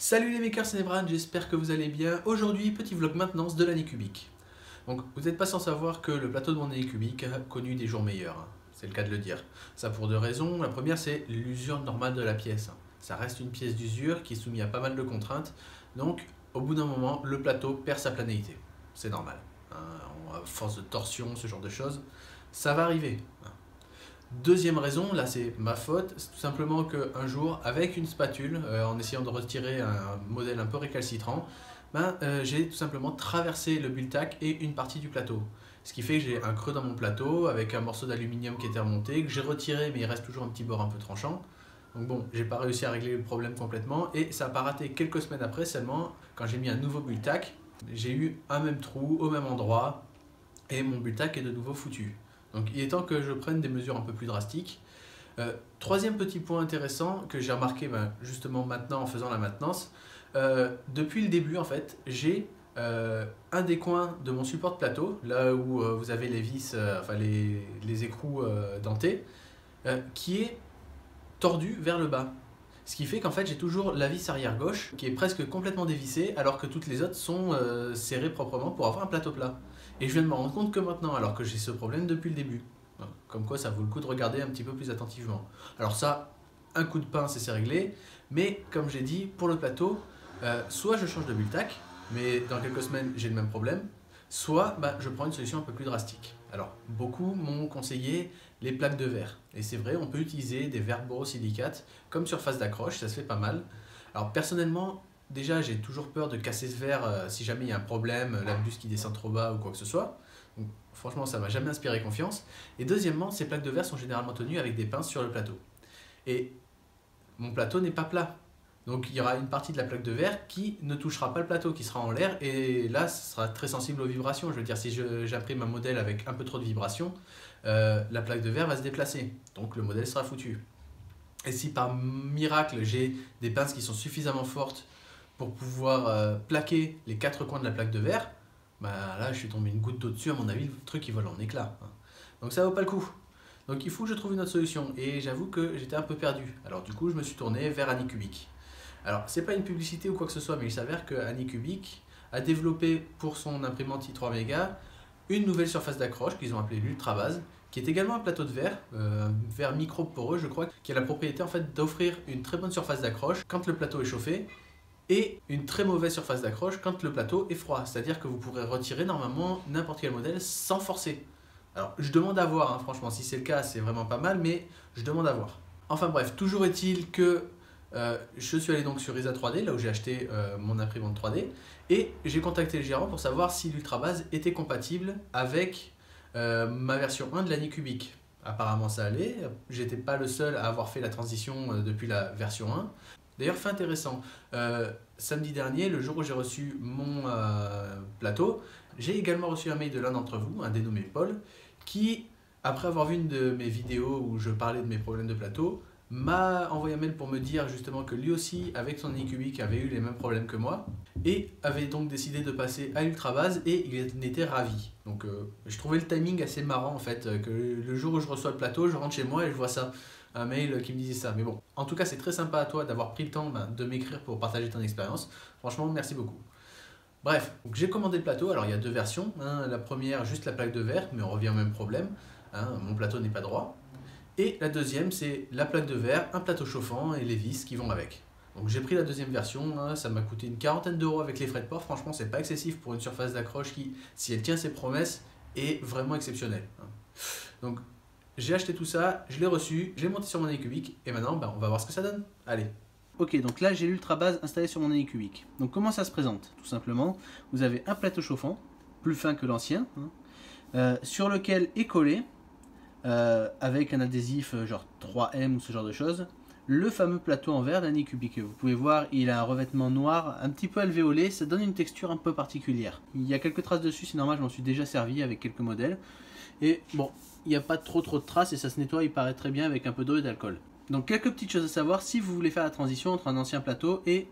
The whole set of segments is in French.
Salut les makers, c'est Nebran, j'espère que vous allez bien. Aujourd'hui, petit vlog maintenance de l'Anycubic. Donc, vous n'êtes pas sans savoir que le plateau de mon Anycubic a connu des jours meilleurs, hein. C'est le cas de le dire. Ça pour deux raisons. La première, c'est l'usure normale de la pièce. Ça reste une pièce d'usure qui est soumise à pas mal de contraintes. Donc, au bout d'un moment, le plateau perd sa planéité. C'est normal, hein. À force de torsion, ce genre de choses, ça va arriver, hein. Deuxième raison, là c'est ma faute, c'est tout simplement qu'un jour, avec une spatule, en essayant de retirer un modèle un peu récalcitrant, j'ai tout simplement traversé le bultac et une partie du plateau. Ce qui fait que j'ai un creux dans mon plateau avec un morceau d'aluminium qui était remonté, que j'ai retiré mais il reste toujours un petit bord un peu tranchant. Donc bon, j'ai pas réussi à régler le problème complètement et ça n'a pas raté quelques semaines après seulement, quand j'ai mis un nouveau bultac, j'ai eu un même trou au même endroit et mon bultac est de nouveau foutu. Donc il est temps que je prenne des mesures un peu plus drastiques. Troisième petit point intéressant que j'ai remarqué justement maintenant en faisant la maintenance, depuis le début en fait, j'ai un des coins de mon support de plateau, là où vous avez les vis, enfin les écrous dentés, qui est tordu vers le bas. Ce qui fait qu'en fait j'ai toujours la vis arrière gauche qui est presque complètement dévissée alors que toutes les autres sont serrées proprement pour avoir un plateau plat. Et je viens de me rendre compte que maintenant, alors que j'ai ce problème depuis le début. Comme quoi ça vaut le coup de regarder un petit peu plus attentivement. Alors ça, un coup de pince et c'est réglé. Mais comme j'ai dit, pour le plateau, soit je change de bultac, mais dans quelques semaines j'ai le même problème, soit je prends une solution un peu plus drastique. Alors beaucoup m'ont conseillé les plaques de verre. Et c'est vrai, on peut utiliser des verres borosilicates comme surface d'accroche, ça se fait pas mal. Alors personnellement, déjà, j'ai toujours peur de casser ce verre si jamais il y a un problème, la buse qui descend trop bas ou quoi que ce soit. Donc, franchement, ça m'a jamais inspiré confiance. Et deuxièmement, ces plaques de verre sont généralement tenues avec des pinces sur le plateau. Et mon plateau n'est pas plat. Donc il y aura une partie de la plaque de verre qui ne touchera pas le plateau, qui sera en l'air. Et là, ce sera très sensible aux vibrations. Je veux dire, si j'imprime un modèle avec un peu trop de vibrations, la plaque de verre va se déplacer. Donc le modèle sera foutu. Et si par miracle, j'ai des pinces qui sont suffisamment fortes pour pouvoir plaquer les quatre coins de la plaque de verre, là je suis tombé une goutte d'eau dessus, à mon avis le truc il vole en éclats. Donc ça vaut pas le coup. Donc il faut que je trouve une autre solution et j'avoue que j'étais un peu perdu. Alors du coup je me suis tourné vers Anycubic. Alors c'est pas une publicité ou quoi que ce soit, mais il s'avère que Anycubic a développé pour son imprimante i3 Mega une nouvelle surface d'accroche qu'ils ont appelée l'Ultra Base, qui est également un plateau de verre, un verre micro-poreux je crois, qui a la propriété en fait d'offrir une très bonne surface d'accroche quand le plateau est chauffé, et une très mauvaise surface d'accroche quand le plateau est froid. C'est-à-dire que vous pourrez retirer normalement n'importe quel modèle sans forcer. Alors je demande à voir, hein, franchement si c'est le cas c'est vraiment pas mal, mais je demande à voir. Enfin bref, toujours est-il que je suis allé donc sur Isa 3D, là où j'ai acheté mon imprimante 3D, et j'ai contacté le gérant pour savoir si l'Ultrabase était compatible avec ma version 1 de l'Anycubic. Apparemment ça allait, j'étais pas le seul à avoir fait la transition depuis la version 1. D'ailleurs, fait intéressant, samedi dernier, le jour où j'ai reçu mon plateau, j'ai également reçu un mail de l'un d'entre vous, un dénommé Paul, qui, après avoir vu une de mes vidéos où je parlais de mes problèmes de plateau, m'a envoyé un mail pour me dire justement que lui aussi, avec son Anycubic, avait eu les mêmes problèmes que moi, et avait donc décidé de passer à l'Ultrabase, et il en était ravi. Donc je trouvais le timing assez marrant en fait, que le jour où je reçois le plateau, je rentre chez moi et je vois ça. Un mail qui me disait ça. Mais bon, en tout cas, c'est très sympa à toi d'avoir pris le temps de m'écrire pour partager ton expérience. Franchement, merci beaucoup. Bref, j'ai commandé le plateau. Alors, il y a deux versions. La première, juste la plaque de verre, mais on revient au même problème. Mon plateau n'est pas droit. Et la deuxième, c'est la plaque de verre, un plateau chauffant et les vis qui vont avec. Donc, j'ai pris la deuxième version. Ça m'a coûté une quarantaine d'euros avec les frais de port. Franchement, c'est pas excessif pour une surface d'accroche qui, si elle tient ses promesses, est vraiment exceptionnelle. Donc, j'ai acheté tout ça, je l'ai reçu, je l'ai monté sur mon Anycubic et maintenant on va voir ce que ça donne. Allez. Ok, donc là j'ai l'Ultra Base installée sur mon Anycubic. Donc comment ça se présente? Tout simplement, vous avez un plateau chauffant, plus fin que l'ancien, sur lequel est collé, avec un adhésif genre 3M ou ce genre de choses, le fameux plateau en verre d'Anycubic. Vous pouvez voir, il a un revêtement noir un petit peu alvéolé, ça donne une texture un peu particulière. Il y a quelques traces dessus, c'est normal, je m'en suis déjà servi avec quelques modèles. Et bon, il n'y a pas trop de traces et ça se nettoie, il paraît très bien avec un peu d'eau et d'alcool. Donc quelques petites choses à savoir si vous voulez faire la transition entre un ancien plateau et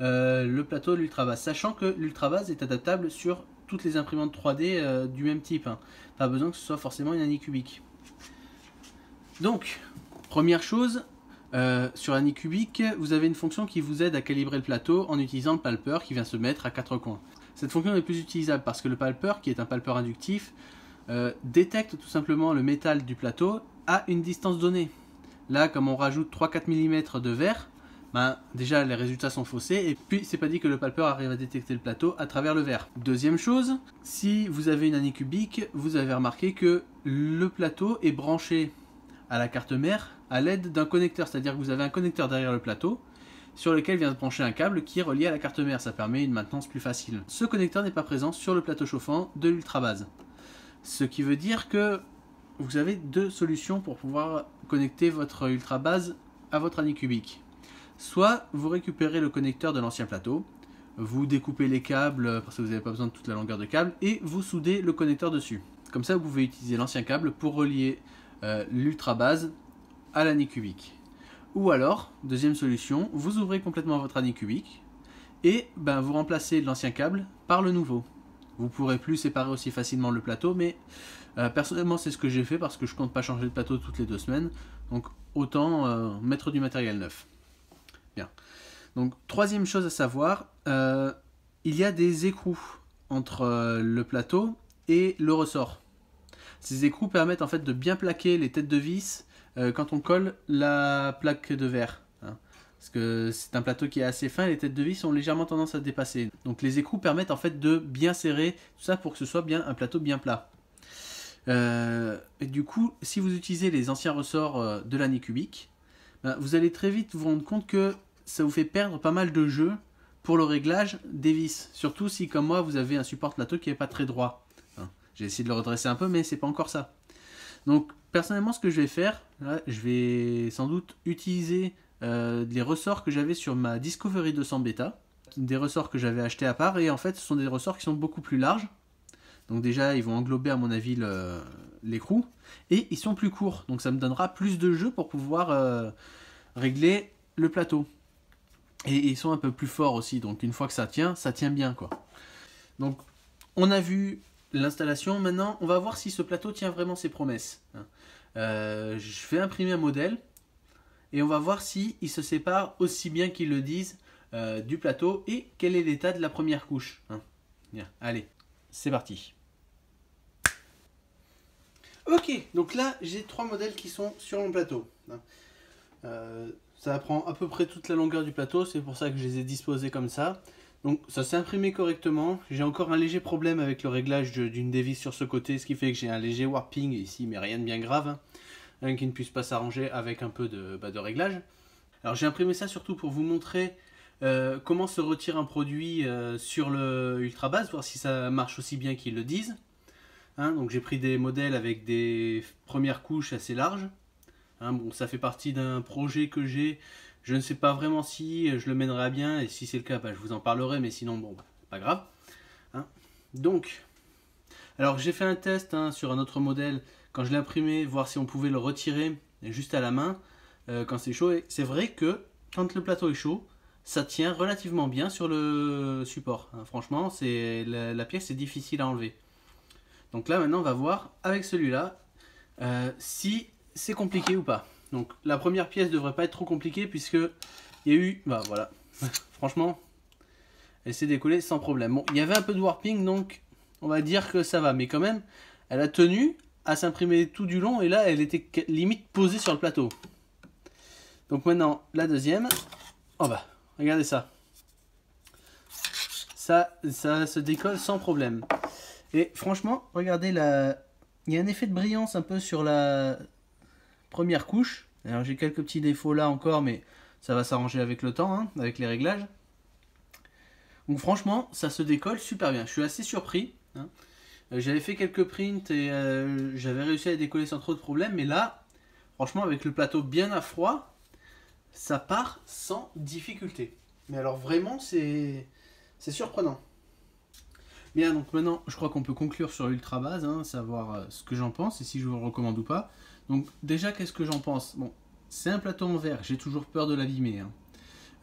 le plateau de l'Ultrabase. Sachant que l'Ultrabase est adaptable sur toutes les imprimantes 3D du même type. Pas besoin que ce soit forcément une Anycubic. Donc, première chose, Sur Anycubic, vous avez une fonction qui vous aide à calibrer le plateau en utilisant le palper qui vient se mettre à 4 coins. Cette fonction est plus utilisable parce que le palper, qui est un palper inductif, détecte tout simplement le métal du plateau à une distance donnée. Là, comme on rajoute 3-4 mm de verre, ben, déjà les résultats sont faussés, et puis c'est pas dit que le palper arrive à détecter le plateau à travers le verre. Deuxième chose, si vous avez une Anycubic, vous avez remarqué que le plateau est branché à la carte mère à l'aide d'un connecteur, c'est-à-dire que vous avez un connecteur derrière le plateau sur lequel vient se brancher un câble qui est relié à la carte mère, ça permet une maintenance plus facile. Ce connecteur n'est pas présent sur le plateau chauffant de l'Ultrabase, ce qui veut dire que vous avez deux solutions pour pouvoir connecter votre Ultrabase à votre Anycubic. Soit vous récupérez le connecteur de l'ancien plateau, vous découpez les câbles parce que vous n'avez pas besoin de toute la longueur de câble et vous soudez le connecteur dessus. Comme ça vous pouvez utiliser l'ancien câble pour relier l'Ultrabase à l'Anycubic. Ou alors, deuxième solution, vous ouvrez complètement votre Anycubic et vous remplacez l'ancien câble par le nouveau. Vous ne pourrez plus séparer aussi facilement le plateau, mais personnellement c'est ce que j'ai fait parce que je compte pas changer de plateau toutes les 2 semaines, donc autant mettre du matériel neuf. Bien. Donc troisième chose à savoir, il y a des écrous entre le plateau et le ressort. Ces écrous permettent en fait de bien plaquer les têtes de vis quand on colle la plaque de verre. Hein. Parce que c'est un plateau qui est assez fin et les têtes de vis ont légèrement tendance à dépasser. Donc les écrous permettent en fait de bien serrer tout ça pour que ce soit bien un plateau bien plat. Et du coup, si vous utilisez les anciens ressorts de l'Anycubic, vous allez très vite vous rendre compte que ça vous fait perdre pas mal de jeu pour le réglage des vis. Surtout si, comme moi, vous avez un support plateau qui n'est pas très droit. J'ai essayé de le redresser un peu, mais c'est pas encore ça. Donc, personnellement, ce que je vais faire, là, je vais sans doute utiliser les ressorts que j'avais sur ma Discovery 200 Beta, des ressorts que j'avais achetés à part, et en fait, ce sont des ressorts qui sont beaucoup plus larges. Donc déjà, ils vont englober, à mon avis, l'écrou, et ils sont plus courts. Donc, ça me donnera plus de jeu pour pouvoir régler le plateau. Et ils sont un peu plus forts aussi, donc une fois que ça tient bien, quoi. Donc, on a vu l'installation. Maintenant, on va voir si ce plateau tient vraiment ses promesses. Je vais imprimer un modèle et on va voir si il se sépare aussi bien qu'ils le disent du plateau et quel est l'état de la première couche. Bien, allez, c'est parti. Ok, donc là, j'ai 3 modèles qui sont sur mon plateau. Ça prend à peu près toute la longueur du plateau, c'est pour ça que je les ai disposés comme ça. Donc ça s'est imprimé correctement. J'ai encore un léger problème avec le réglage d'une des vis sur ce côté, ce qui fait que j'ai un léger warping ici, mais rien de bien grave. Rien qui ne puisse pas s'arranger avec un peu de réglage. Alors j'ai imprimé ça surtout pour vous montrer comment se retire un produit sur le Ultrabase, voir si ça marche aussi bien qu'ils le disent. Donc j'ai pris des modèles avec des premières couches assez larges. Bon, ça fait partie d'un projet que j'ai. Je ne sais pas vraiment si je le mènerai à bien, et si c'est le cas, je vous en parlerai, mais sinon, bon, pas grave. Donc, alors j'ai fait un test sur un autre modèle, quand je l'ai imprimé, voir si on pouvait le retirer juste à la main, quand c'est chaud. Et c'est vrai que quand le plateau est chaud, ça tient relativement bien sur le support. Franchement, la pièce est difficile à enlever. Donc là, maintenant, on va voir avec celui-là si c'est compliqué ou pas. Donc la première pièce devrait pas être trop compliquée puisque il y a eu, voilà, franchement, elle s'est décollée sans problème. Bon, il y avait un peu de warping, donc on va dire que ça va, mais quand même, elle a tenu à s'imprimer tout du long et là, elle était limite posée sur le plateau. Donc maintenant, la deuxième, regardez ça. Ça se décolle sans problème. Et franchement, regardez il y a un effet de brillance un peu sur la première couche. Alors j'ai quelques petits défauts là encore, mais ça va s'arranger avec le temps, avec les réglages. Donc franchement, ça se décolle super bien. Je suis assez surpris. J'avais fait quelques prints et j'avais réussi à les décoller sans trop de problèmes. Mais là, franchement, avec le plateau bien à froid, ça part sans difficulté. Mais alors vraiment, c'est surprenant. Bien, donc maintenant, je crois qu'on peut conclure sur l'Ultrabase, savoir ce que j'en pense et si je vous le recommande ou pas. Donc déjà, qu'est-ce que j'en pense? Bon, c'est un plateau en verre, j'ai toujours peur de l'abîmer.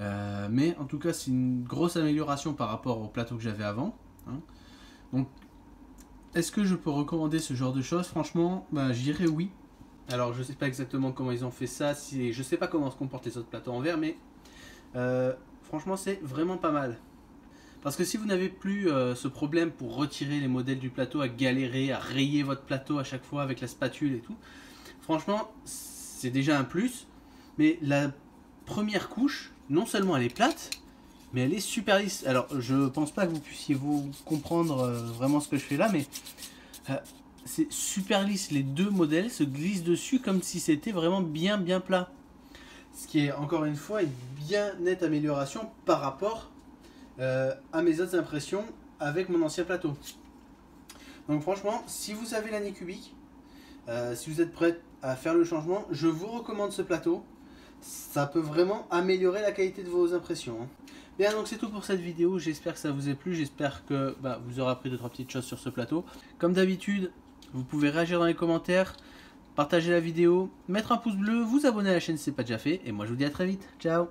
Mais en tout cas, c'est une grosse amélioration par rapport au plateau que j'avais avant. Donc, est-ce que je peux recommander ce genre de choses? Franchement, je dirais oui. Alors je sais pas exactement comment ils ont fait ça, je sais pas comment se comportent les autres plateaux en verre, mais franchement c'est vraiment pas mal. Parce que si vous n'avez plus ce problème pour retirer les modèles du plateau, à galérer, à rayer votre plateau à chaque fois avec la spatule et tout, franchement c'est déjà un plus. Mais la première couche, non seulement elle est plate, mais elle est super lisse. Alors je pense pas que vous puissiez vous comprendre vraiment ce que je fais là, mais c'est super lisse. Les deux modèles se glissent dessus comme si c'était vraiment bien plat. Ce qui est encore une fois une bien nette amélioration par rapport à mes autres impressions avec mon ancien plateau. Donc franchement, si vous avez l'Anycubic, si vous êtes prêt à faire le changement, je vous recommande ce plateau. Ça peut vraiment améliorer la qualité de vos impressions. Bien, donc c'est tout pour cette vidéo. J'espère que ça vous a plu. J'espère que vous aurez appris 2-3 petites choses sur ce plateau. Comme d'habitude, vous pouvez réagir dans les commentaires, partager la vidéo, mettre un pouce bleu, vous abonner à la chaîne si ce n'est pas déjà fait. Et moi je vous dis à très vite. Ciao!